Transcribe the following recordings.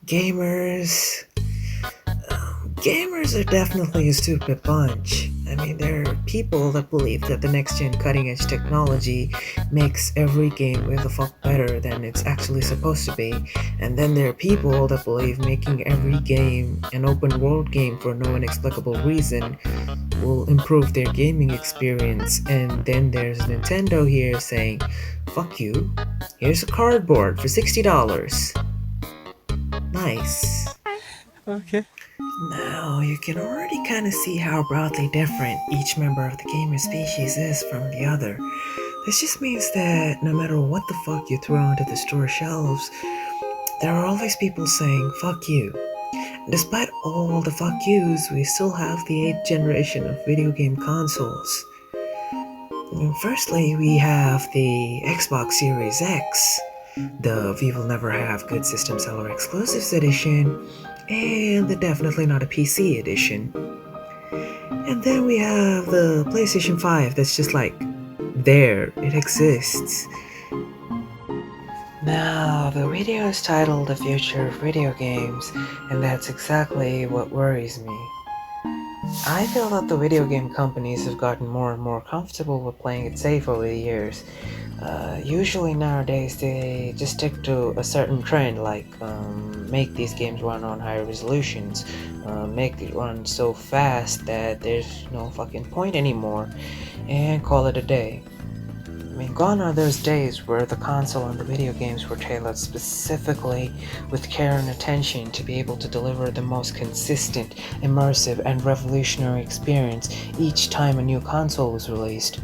Gamers. Gamers are definitely a stupid bunch. I mean, there are people that believe that the next gen cutting edge technology makes every game way the fuck better than it's actually supposed to be. And then there are people that believe making every game an open world game for no inexplicable reason will improve their gaming experience. And then there's Nintendo here saying, fuck you, here's a cardboard for $60. Nice. Okay. Now, you can already kind of see how broadly different each member of the gamer species is from the other. This just means that no matter what the fuck you throw onto the store shelves, there are always people saying, fuck you. Despite all the fuck yous, we still have the 8th generation of video game consoles. Firstly, we have the Xbox Series X, the We Will Never Have Good System Seller Exclusives edition, and the Definitely Not a PC edition. And then we have the PlayStation 5 that's just like, there, it exists. Now, the video is titled The Future of Video Games, and that's exactly what worries me. I feel that the video game companies have gotten more and more comfortable with playing it safe over the years. Usually nowadays they just stick to a certain trend, like make these games run on higher resolutions, make it run so fast that there's no fucking point anymore, and call it a day. I mean, gone are those days where the console and the video games were tailored specifically with care and attention to be able to deliver the most consistent, immersive, and revolutionary experience each time a new console was released.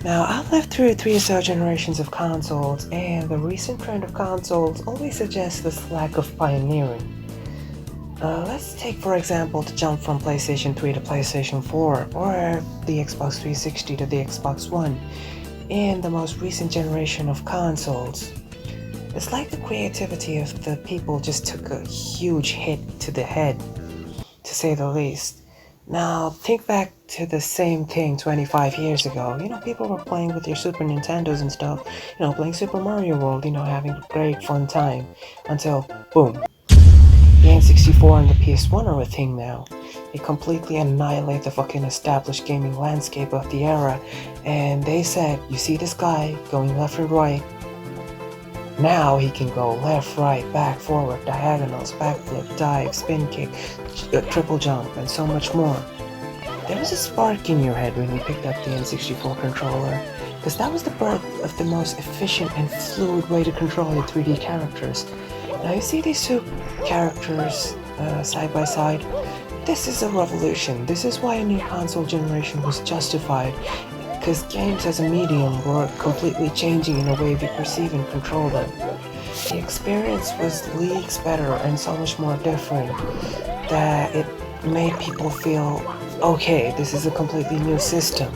Now, I've lived through 3 or so generations of consoles, and the recent trend of consoles always suggests this lack of pioneering. Let's take, for example, the jump from PlayStation 3 to PlayStation 4, or the Xbox 360 to the Xbox One, in the most recent generation of consoles. It's like the creativity of the people just took a huge hit to the head, to say the least. Now, think back to the same thing 25 years ago. People were playing with their Super Nintendos and stuff, playing Super Mario World, having a great fun time, until, boom, the N64 and the PS1 are a thing now. They completely annihilate the fucking established gaming landscape of the era, and they said, you see this guy going left and right? Now he can go left, right, back, forward, diagonals, backflip, dive, spin kick, triple jump, and so much more. There was a spark in your head when you picked up the N64 controller, because that was the birth of the most efficient and fluid way to control your 3D characters. Now you see these two characters side by side. This is a revolution. This is why a new console generation was justified, because games as a medium were completely changing in a way we perceive and control them. The experience was leagues better and so much more different that it made people feel, okay, this is a completely new system.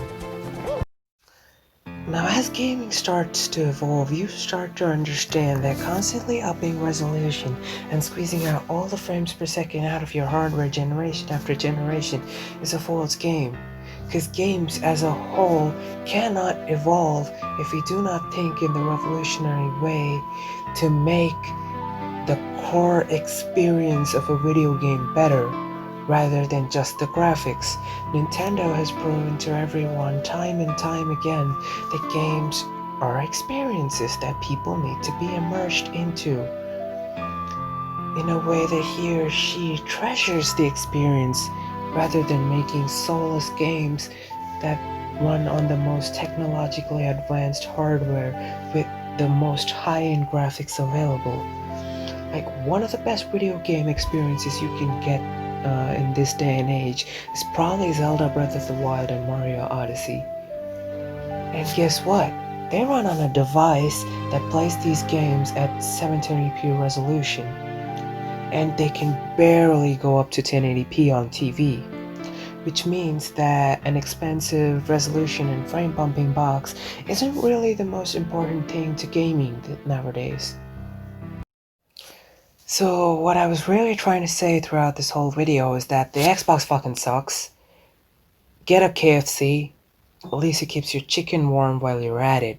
Now, as gaming starts to evolve, you start to understand that constantly upping resolution and squeezing out all the frames per second out of your hardware generation after generation is a fool's game. Because games as a whole cannot evolve if we do not think in the revolutionary way to make the core experience of a video game better, rather than just the graphics. Nintendo has proven to everyone time and time again that games are experiences that people need to be immersed into in a way that he or she treasures the experience rather than making soulless games that run on the most technologically advanced hardware with the most high-end graphics available. Like, one of the best video game experiences you can get in this day and age is probably Zelda Breath of the Wild and Mario Odyssey. And guess what? They run on a device that plays these games at 720p resolution, and they can barely go up to 1080p on TV, which means that an expensive resolution and frame bumping box isn't really the most important thing to gaming nowadays. So what I was really trying to say throughout this whole video is that the Xbox fucking sucks. Get a KFC. At least it keeps your chicken warm while you're at it.